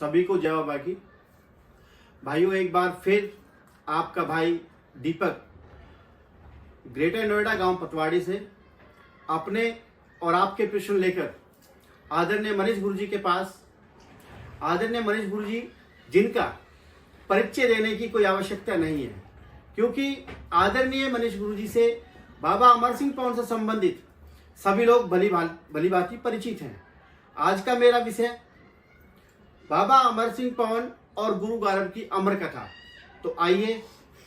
सभी को जय बाबा की। भाइयों, एक बार फिर आपका भाई दीपक ग्रेटर नोएडा गांव पतवाड़ी से अपने और आपके प्रश्न लेकर आदरणीय मनीष गुरुजी के पास, आदरणीय मनीष गुरुजी जिनका परिचय देने की कोई आवश्यकता नहीं है, क्योंकि आदरणीय मनीष गुरुजी से बाबा अमर सिंह पवन से संबंधित सभी लोग भली भांति परिचित हैं। आज का मेरा विषय बाबा अमर सिंह पवन और गुरु गारव की अमर कथा। तो आइए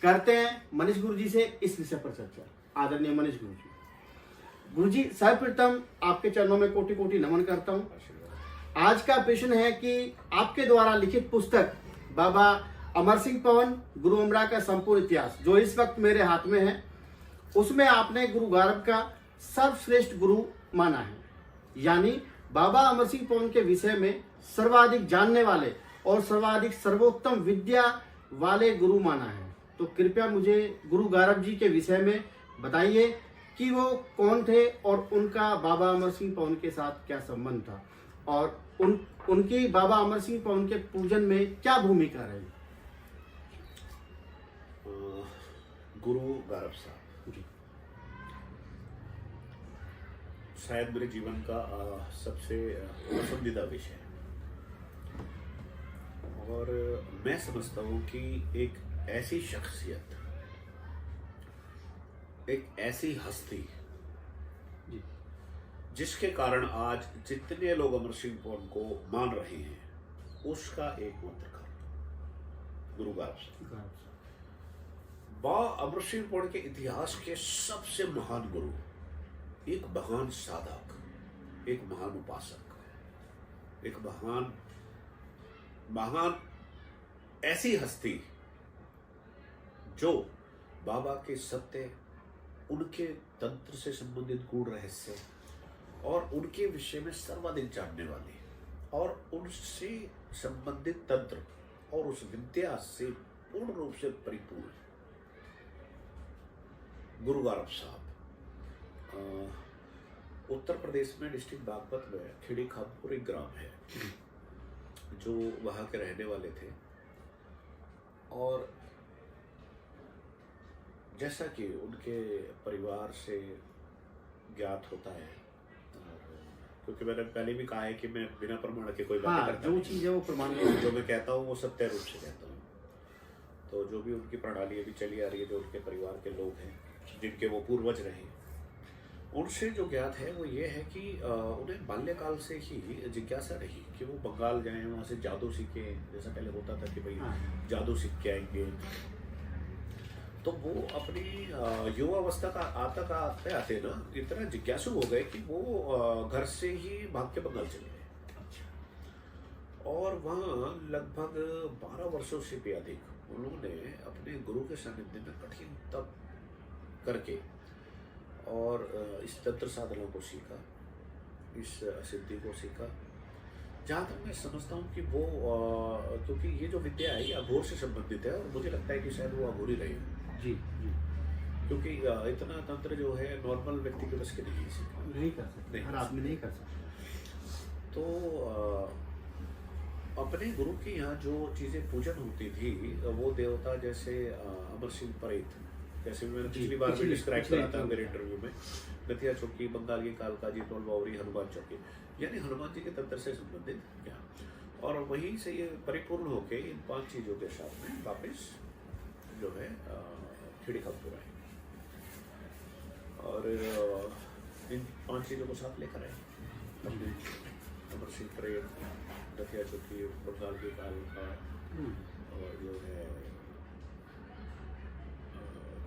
करते हैं मनीष गुरुजी से इस विषय पर चर्चा। आदरणीय मनीष गुरुजी, गुरुजी सर्वप्रथम आपके चरणों में कोटि कोटि नमन करता हूँ। आज का प्रश्न है कि आपके द्वारा लिखित पुस्तक बाबा अमर सिंह पवन गुरु अमरा का संपूर्ण इतिहास, जो इस वक्त मेरे हाथ में है, उसमें आपने गुरु गारव का सर्वश्रेष्ठ गुरु माना है, यानी बाबा अमर सिंह पवन के विषय में सर्वाधिक जानने वाले और सर्वाधिक सर्वोत्तम विद्या वाले गुरु माना है। तो कृपया मुझे गुरु गारव जी के विषय में बताइए कि वो कौन थे और उनका बाबा अमर सिंह पवन के साथ क्या संबंध था और उनकी बाबा अमर सिंह पवन के पूजन में क्या भूमिका रही। गुरु गारव साहब जी शायद मेरे जीवन का सबसे पसंदीदा विषय है, और मैं समझता हूँ कि एक ऐसी शख्सियत, एक ऐसी हस्ती जिसके कारण आज जितने लोग अमर सिंह पवन को मान रहे हैं, उसका एकमात्र कारण गुरु गारव साहब। बाबा अमर सिंह पवन के इतिहास के सबसे महान गुरु, एक महान साधक, एक महान उपासक, एक महान ऐसी हस्ती जो बाबा के सत्य, उनके तंत्र से संबंधित गूढ़ रहस्य और उनके विषय में सर्वाधिक जानने वाली और उनसे संबंधित तंत्र और उस विद्या से पूर्ण रूप से परिपूर्ण गुरु गारव साहब उत्तर प्रदेश में डिस्ट्रिक्ट बागपत में खेड़ी खामपुर एक ग्राम है जो वहाँ के रहने वाले थे। और जैसा कि उनके परिवार से ज्ञात होता है, क्योंकि मैंने पहले भी कहा है कि मैं बिना प्रमाण के कोई बात करता जो चीज़ है वो प्रमाण, जो मैं कहता हूँ वो सत्य रूप से कहता हूँ। तो जो भी उनकी प्रणाली अभी चली आ रही है, जो उनके परिवार के लोग हैं, जिनके वो पूर्वज रहे, उनसे जो ज्ञात है वो ये है कि उन्हें बाल्यकाल से ही जिज्ञासा रही कि वो बंगाल जाएं, वहाँ से जादू सीखें। जैसा पहले होता था कि भाई जादू सीख के आएंगे, तो वो अपनी युवावस्था का आते आते ना इतना जिज्ञासु हो गए कि वो घर से ही भाग के बंगाल चले गए। और वहाँ लगभग 12 वर्षों से भी अधिक उन्होंने अपने गुरु के सानिध्य में कठिन तप करके और इस तंत्र साधना को सीखा, इस सिद्धि को सीखा। जहाँ तक मैं समझता हूँ कि वो क्योंकि ये जो विद्या है ये अघोर से संबंधित है, और मुझे लगता है कि शायद वो अघोर ही रहे जी, क्योंकि इतना तंत्र जो है नॉर्मल व्यक्ति के बस के नहीं कर सकते, हर आदमी नहीं कर सकता। तो अपने गुरु की यहाँ जो चीज़ें पूजन होती थी, वो देवता जैसे अमर सिंह परेत, जैसे मैंने पिछली बार भी डिस्क्राइब करा था मेरे इंटरव्यू में, गथिया चौकी, बंगाली कालका जी, टोल बावरी, हनुमान चौकी, यानी हनुमान जी के तंत्र से संबंधित ज्ञान। और वहीं से ये परिपूर्ण होके इन 5 चीज़ों के साथ में वापस जो है खेड़ी खामपुर आए और इन 5 चीज़ों को साथ लेकर आए। अमर सिंह परेत, गथिया चौकी, बंगाल की कालका और जो है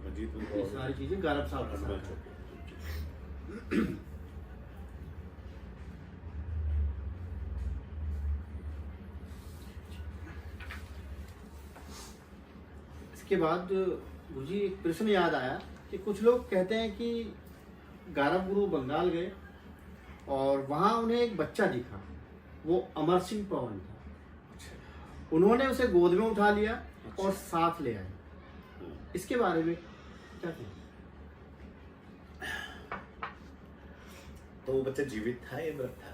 सारी चीजें गारव साहब हनुमान चौकी। इसके बाद मुझे एक प्रश्न याद आया कि कुछ लोग कहते हैं कि गारव गुरु बंगाल गए और वहां उन्हें एक बच्चा दिखा, वो अमर सिंह पवन था। उन्होंने उसे गोद में उठा लिया और साथ ले आए। इसके बारे में क्या कहें? तो वो बच्चा जीवित था या मृत था?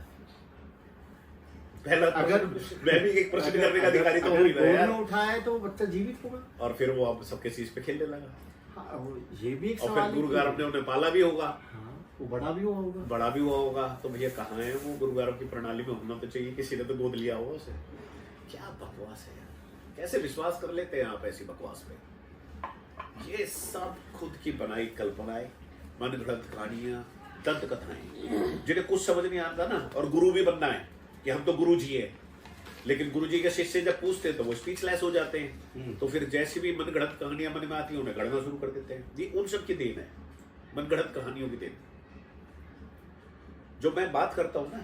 पहला अगर मैं भी एक प्रश्न करने का अधिकारी तो हो ही रहा है गोद यार। में उठाया है तो वो बच्चा जीवित होगा। और फिर वो अब सबके चीज पे खेलने लगा। हाँ, ये भी एक और सवाल फिर है गुरु कि- गारव ने उन्हें पाला भी होगा, हाँ, वो बड़ा भी हुआ होगा। बड़ा भी हुआ होगा। तो भैया कहाँ है वो? गुरु गारव की प्रणाली में होना तो चाहिए, किसी ने तो गोद लिया होगा उसे। क्या बकवास है यार, कैसे विश्वास कर लेते हैं आप ऐसी बकवास पे? ये सब खुद की बनाई कल्पनाएं, मनगढ़ंत कहानियां, दंत कथाएं, जिन्हें कुछ समझ नहीं आता ना, और गुरु भी बनना है कि हम तो गुरु जी हैं, लेकिन गुरु जी के शिष्य जब पूछते हैं तो वो स्पीचलेस हो जाते हैं। तो फिर जैसी भी मनगढ़ंत कहानियां मन में आती हैं उन्हें गढ़ना शुरू कर देते हैं। ये उन सब की देन है, मनगढ़ंत कहानियों की देन। जो मैं बात करता हूँ ना,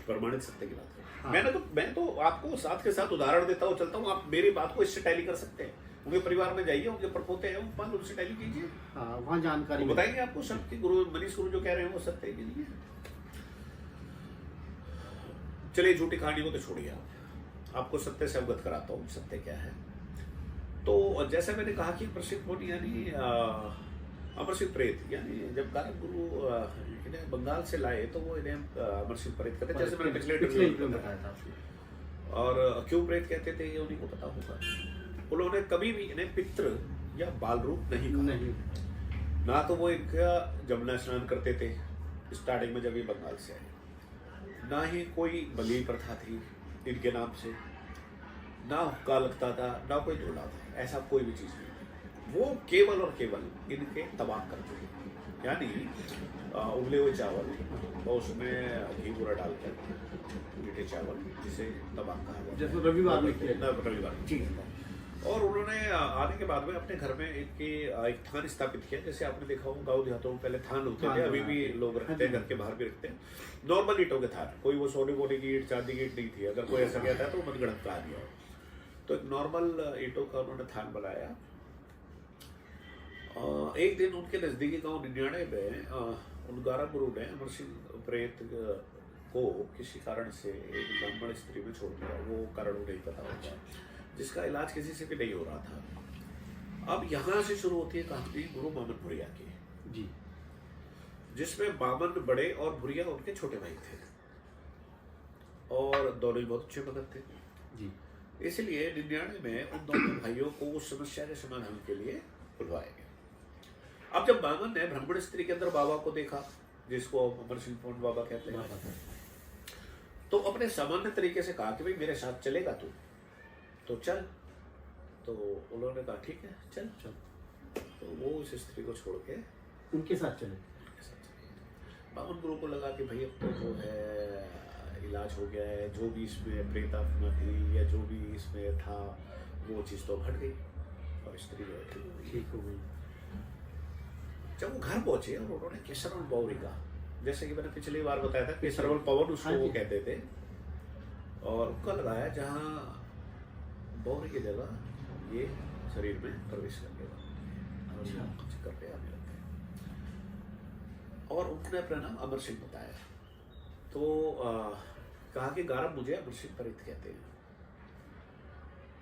प्रमाणित सत्य की बात करता हूँ। मैं तो आपको साथ के साथ उदाहरण देता हूँ, चलता हूँ। आप मेरी बात को इससे टैली कर सकते हैं। उनके परिवार में जाइए, उनके परपोते हैं, उनसे टैली कीजिए। हाँ, वहाँ जानकारी वो बताएंगे आपको सब कि गुरु मनीष गुरु जो कह रहे हैं वो सत्य है कि नहीं है। चलिए झूठी कहानी को तो छोड़िए, आपको सत्य से अवगत कराता हूँ सत्य क्या है। तो जैसे मैंने कहा कि प्रसिद्ध मुनि यानी अमरसिंह प्रेत, यानी जब गारव गुरु इन्हें बंगाल से लाए तो वो इन्हें अमरसिंह प्रेत कहते, जैसे मैंने पिछले इंटरव्यू में बताया था। और क्यों प्रेत कहते थे ये उन्हीं को पता होगा। उन्होंने कभी भी इन्हें पितृ या बाल रूप नहीं कहा। ना तो वो इनका जमुना स्नान करते थे स्टार्टिंग में जब ये बंगाल से आए, ना ही कोई बलि प्रथा थी इनके नाम से, ना हुक्का लगता था, ना कोई धोला था, ऐसा कोई भी चीज नहीं थी। वो केवल और केवल इनके तबाक करते थे, यानी उबले हुए चावल और उसमें घी बुरा डालकर मीठे चावल, जिसे तबाक कहा जाता है। जैसे रविवार में किया। रविवार, ठीक है। और उन्होंने आने के बाद में अपने घर में एक थान स्थापित किया। जैसे आपने देखा होगा गाँव देहातों में पहले थान होते थे, अभी भी लोग रखते हैं, घर के बाहर भी रखते हैं। नॉर्मल ईंटों के थान, कोई वो सोने वोने की ईंट, चांदी की ईंट नहीं थी। अगर कोई ऐसा कहता है तो मनगढ़ंत कहा गया। तो एक नॉर्मल ईंटों का उन्होंने थान बनाया। एक दिन उनके नजदीकी गाँव 99 में उन गारव गुरु ने अमरसिंह प्रेत को किसी कारण से एक ब्राह्मण स्त्री में छोड़ दिया। वो कारण उन्हें नहीं पता होगा, जिसका इलाज किसी से भी नहीं हो रहा था। अब यहाँ से शुरू होती है कहानी गुरु बामन भुरिया की जी, जिसमें बामन बड़े और भुरिया उनके छोटे भाई थे, और दोनों ही बहुत अच्छे भगत थे जी। इसलिए 99 में उन दोनों भाइयों को उस समस्या के समाधान के लिए बुलवाया गया। अब जब बामन ने ब्राह्मण स्त्री के अंदर बाबा को देखा, जिसको अमरसिंह पौंड बाबा कहते हैं, तो अपने सामान्य तरीके से कहा कि भाई मेरे साथ चलेगा तू, तो चल। तो उन्होंने कहा ठीक है चल चल। तो वो उस स्त्री को छोड़ के उनके साथ चले। बामन गुरु को लगा कि भाई अब तो जो है इलाज हो गया है, जो भी इसमें प्रेतात्मा थी या जो भी इसमें था वो चीज़ तो घट गई और स्त्री जो है ठीक हो गई। जब वो घर पहुंचे और उन्होंने केसरवल बावरी का, जैसे कि मैंने पिछली बार बताया था, केसरवल पवन उसको वो कहते थे, और उनका लगाया जहाँ बावरी की जगह ये शरीर में प्रवेश कर गया करके आने लगते हैं। और उन्होंने अपना नाम अमर सिंह बताया। तो कहा कि गारव मुझे अमर सिंह प्रेत कहते हैं।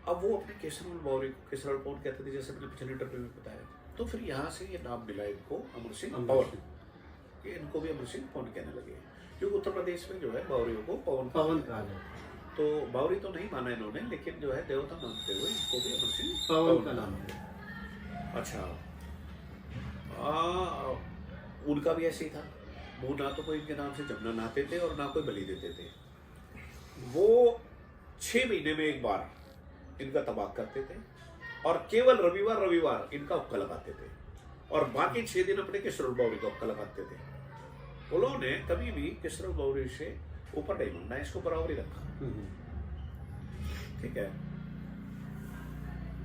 अब वो अपने केसरवल बावरी को केसरवल पवन कहते थे, जैसे मैंने पिछले इंटरव्यू में बताया। तो फिर यहाँ से ये नाम मिला इनको अमर सिंह पवन, ये इनको भी अमर सिंह पवन कहने लगे, क्योंकि उत्तर प्रदेश में जो है बावरियों को पवन कहा जाता है। तो बावरी तो नहीं माना इन्होंने, लेकिन जो है देवता मानते हुए इनको भी अमर सिंह पवन का नाम है। अच्छा, उनका भी ऐसे ही था। वो ना तो कोई इनके नाम से जमुना नहाते थे और ना कोई बलि देते थे। वो 6 महीने में एक बार इनका तबाक करते थे, और केवल रविवार इनका हुक्का लगाते थे, और बाकी 6 दिन अपने केसरवल बावरी का हुक्का लगाते थे। उन्होंने कभी भी केसरवल बावरी से ऊपर नहीं मांगा, इसको बराबरी रखा। ठीक है।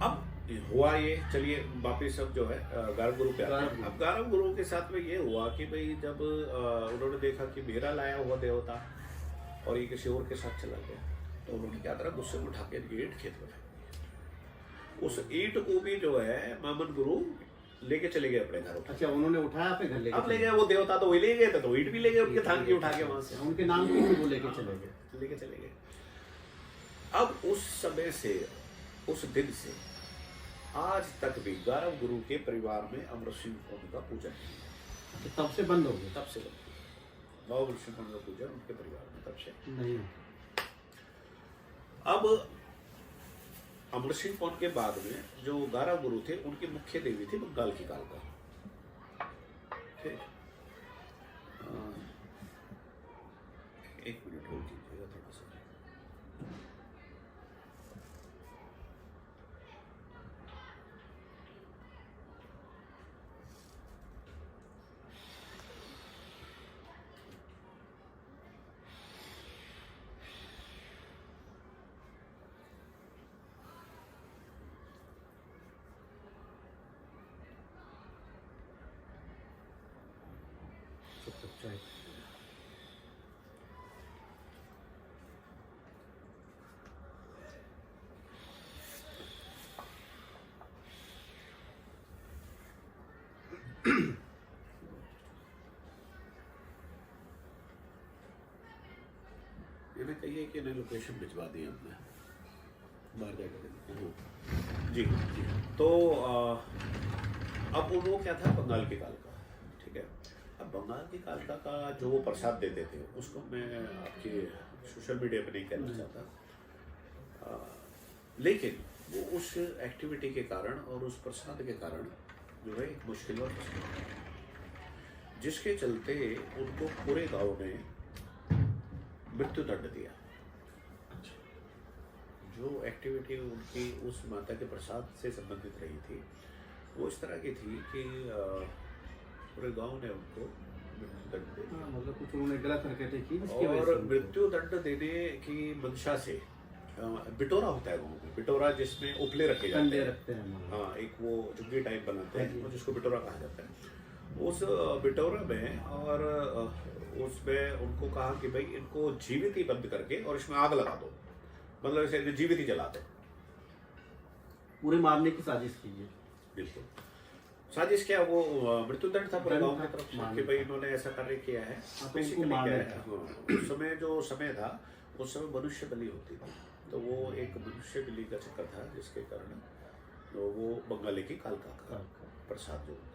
अब हुआ ये, चलिए वापिस अब जो है गारव गुरु पे आते हैं। अब गारव गुरु के साथ में ये हुआ कि भाई जब उन्होंने देखा कि मेरा लाया हुआ देवता और ये किसी और के साथ चला गया, तो उन्होंने क्या करा, गुस्से में उठा के ईंट खेत में फेंक दिया। उस ईंट को भी जो है बामन गुरु लेके चले गए अपने घर। अच्छा, उन्होंने उठाया अपने घर अब ले गए, वो देवता तो वही ले गए थे, तो ईंट भी ले गए उनके थान की उठा के वहां से, उनके नाम की वो लेके चले गए। अब उस समय से, उस दिन से आज तक भी गारव गुरु के परिवार में अमर सिंह पौंड का पूजन नहीं। तो तब से बंद हो गया? तब से बंद हो गया। अमर सिंह पौंड का पूजन उनके परिवार में तब से नहीं। अब अमर सिंह कौन के बाद में जो 11 गुरु थे उनकी मुख्य देवी थी बंगाल की कालका। ठीक, एक मिनट होल्ड कीजिएगा थोड़ा सा। इन्हें कहिए कि इन्हें लोकेशन भिजवा दी हमने, बाहर जाकर जी। तो अब वो क्या था, बंगाल की कालका। ठीक है, अब बंगाल की कालका का जो वो प्रसाद देते थे उसको मैं आपके सोशल मीडिया पे नहीं कहना चाहता, लेकिन वो उस एक्टिविटी के कारण और उस प्रसाद के कारण जो है एक मुश्किल और जिसके चलते उनको पूरे गांव ने मृत्यु दंड दिया। जो एक्टिविटी उनकी उस माता के प्रसाद से संबंधित रही थी वो इस तरह की थी कि पूरे गांव ने उनको मृत्यु दंड दे दिया। मतलब कुछ उन्होंने गलत हरकतें की और मृत्यु दंड देने की मंशा से बिटोरा होता है गाँव में, बिटोरा जिसमें उपले रखे जाते हैं। हाँ, एक वो झुग्गी टाइप बनाते हैं जिसको बिटोरा कहा जाता है। उस बिटोरा में और उसमें उनको कहा कि भाई इनको जीवित ही बंद करके और इसमें आग लगा दो, मतलब इसे जीवित ही जला दो। पूरे मारने की साजिश की है। बिल्कुल साजिश क्या, वो मृत्यु दंड था पूरे गांव की तरफ से कि भाई इन्होंने ऐसा कार्य किया है। उस समय जो समय था उस समय मनुष्य बलि होती थी, तो वो एक मनुष्य बलि का चक्कर था जिसके कारण तो वो बंगाली की कालका का प्रसाद जो होता था।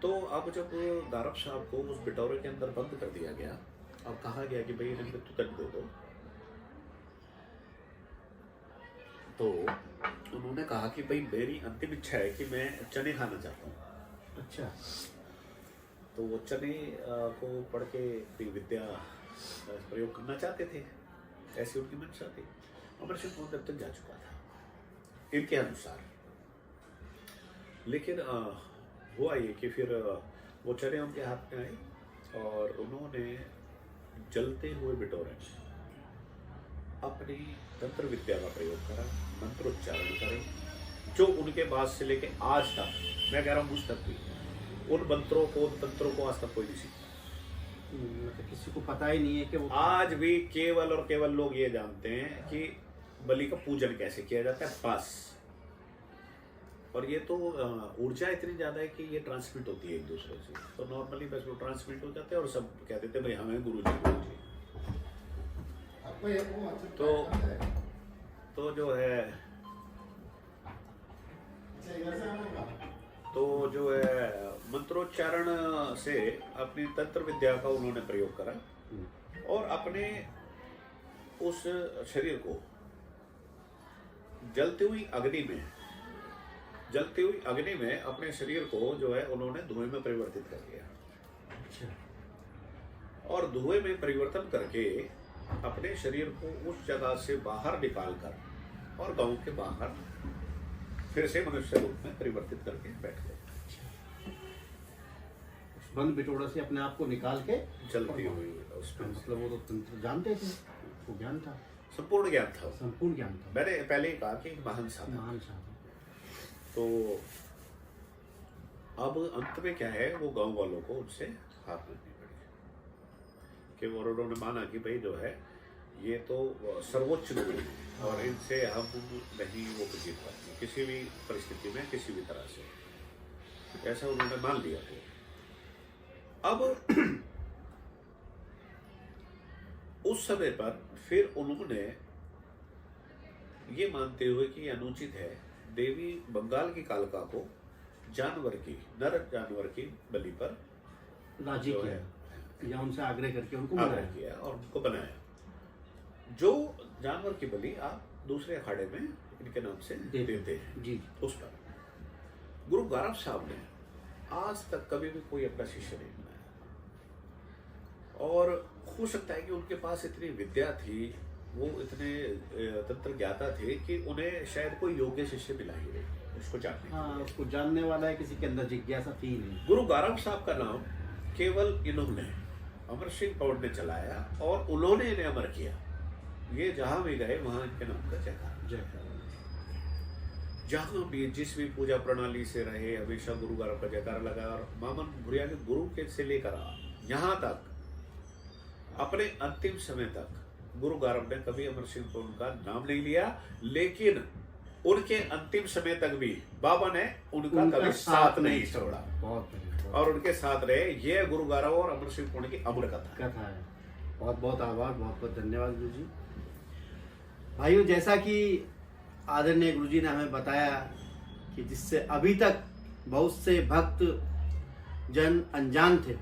तो अब जब दारब साहब को उस बिटोरे के अंदर बंद कर दिया गया, अब कहा गया कि भाई इन्हें मृत्यु दंड दे दो, तो उन्होंने कहा कि भाई मेरी अंतिम इच्छा है कि मैं चने खाना चाहता हूँ। अच्छा, तो वो चने को पढ़ के विद्या प्रयोग करना चाहते थे, ऐसी उनकी मंशा थी। अमर सिंह कौन तब तक जा चुका था इनके अनुसार, लेकिन हुआ ये कि फिर वो चने उनके हाथ में आए और उन्होंने जलते हुए बिटोरे में अपनी तंत्र विद्या का प्रयोग करा, मंत्रोच्चारण करे, जो उनके बाद से लेके आज तक, मैं कह रहा हूँ मुझ तक भी उन मंत्रों को, उन तंत्रों को आज तक कोई नहीं सीखा। मतलब किसी को पता ही नहीं है कि वो आज भी केवल और केवल लोग ये जानते हैं कि बलि का पूजन कैसे किया जाता है, बस। और ये तो ऊर्जा इतनी ज्यादा है कि ये ट्रांसमिट होती है एक दूसरे से, तो नॉर्मली बस वो ट्रांसमिट हो जाते हैं और सब कह देते हैं भाई हमें गुरु जी गुरु जी। तो जो है मंत्रोच्चारण से अपनी तंत्र विद्या का उन्होंने प्रयोग करा और अपने उस शरीर को जलती हुई अग्नि में अपने शरीर को जो है उन्होंने धुएं में परिवर्तित कर दिया। और धुएं में परिवर्तन करके अपने शरीर को उस जगह से बाहर निकाल कर और गांव के बाहर फिर से मनुष्य रूप में परिवर्तित करके बैठ गए। बंद बिटोड़ा से अपने आप को निकाल के जलती हुई उसमें, मतलब वो तो तंत्र जानते थे, वो ज्ञान था, संपूर्ण ज्ञान था, संपूर्ण ज्ञान था। मैंने पहले ही कहा कि महान साधन। तो अब अंत में क्या है, वो गांव वालों को उनसे हाथ धोनी पड़ी कि वो उन्होंने माना कि भाई जो है ये तो सर्वोच्च गुरु है और इनसे हम नहीं वो जीत पाते किसी भी परिस्थिति में किसी भी तरह से, ऐसा उन्होंने मान लिया। तो अब उस समय पर फिर उन्होंने ये मानते हुए कि अनुचित है देवी बंगाल की कालका को जानवर की, नर जानवर की बलि पर राजी किया या उनसे आग्रह करके उनको आग्रह किया और उनको बनाया, जो जानवर की बलि आप दूसरे अखाड़े में इनके नाम से देते हैं जी उस पर गुरु गारव साहब ने आज तक कभी भी कोई अपना शिष्य नहीं बनाया, और हो सकता है कि उनके पास इतनी विद्या थी, वो इतने तंत्र ज्ञाता थे कि उन्हें शायद कोई योग्य शिष्य मिला ही नहीं उसको जानने के हाँ, लिए। उसको जानने वाला है, किसी के अंदर जिज्ञासा थी नहीं। गुरु गारव साहब का नाम केवल इन्होंने अमर सिंह पौड़ ने चलाया और उन्होंने इन्हें अमर किया। ये जहां भी गए वहां इनके नाम का जयकार। जयकार। जहां भी जिस भी पूजा प्रणाली से रहे हमेशा गुरु गारव का जयकार लगा। और मामन भुरिया के गुरु के से लेकर यहाँ तक अपने अंतिम समय तक गुरु गारव ने कभी अमर सिंह पौड़ का नाम नहीं लिया, लेकिन उनके अंतिम समय तक भी बाबा ने उनका कभी साथ नहीं छोड़ा बहुत बढ़िया। और उनके साथ रहे। ये गुरु गारव और अमर सिंह पौड़ की अमर कथा है। बहुत बहुत आभार, बहुत बहुत धन्यवाद गुरु जी। भाइयों, जैसा कि आदरणीय गुरु जी ने हमें बताया कि जिससे अभी तक बहुत से भक्त जन अनजान थे,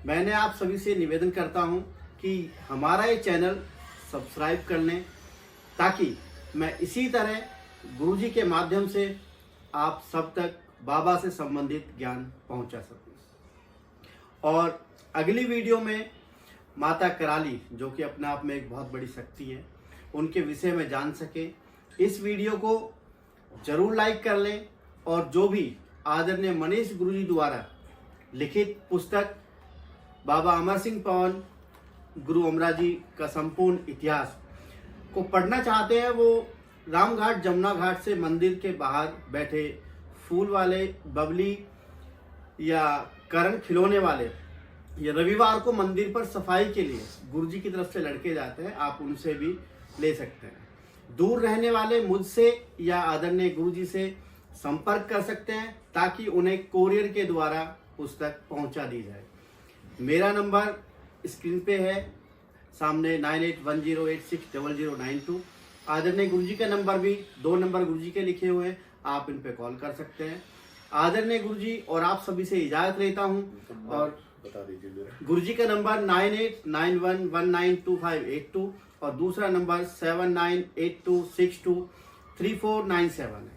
मैंने आप सभी से निवेदन करता हूं कि हमारा ये चैनल सब्सक्राइब कर लें, ताकि मैं इसी तरह गुरु जी के माध्यम से आप सब तक बाबा से संबंधित ज्ञान पहुंचा सकूं। और अगली वीडियो में माता कराली, जो कि अपने आप में एक बहुत बड़ी शक्ति है, उनके विषय में जान सके। इस वीडियो को जरूर लाइक कर लें, और जो भी आदरणीय मनीष गुरु जी द्वारा लिखित पुस्तक बाबा अमर सिंह पौड़ गुरु अमरा जी का संपूर्ण इतिहास को पढ़ना चाहते हैं, वो रामघाट जमुना घाट से मंदिर के बाहर बैठे फूल वाले, बबली या करण खिलौने वाले, या रविवार को मंदिर पर सफाई के लिए गुरुजी की तरफ से लड़के जाते हैं, आप उनसे भी ले सकते हैं। दूर रहने वाले मुझसे या आदरणीय गुरुजी से संपर्क कर सकते हैं, ताकि उन्हें कोरियर के द्वारा पुस्तक पहुंचा दी जाए। मेरा नंबर स्क्रीन पे है सामने 9810860092। आदरणीय गुरुजी का नंबर भी 2 नंबर गुरुजी के लिखे हुए हैं, आप इन पे कॉल कर सकते हैं। आदरणीय गुरुजी और आप सभी से इजाजत लेता हूं, और बता दीजिए मेरा। गुरुजी का नंबर 9891192582 और दूसरा नंबर 7982623497 है।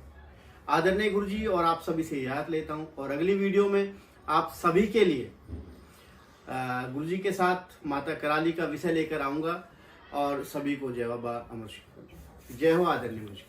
आदरणीय गुरुजी और आप सभी से इजाजत लेता हूं, और अगली वीडियो में आप सभी के लिए गुरुजी के साथ माता कराली का विषय लेकर आऊंगा। और सभी को जय बाबा अमर सिंह। जय हो आदरणीय गुरुजी।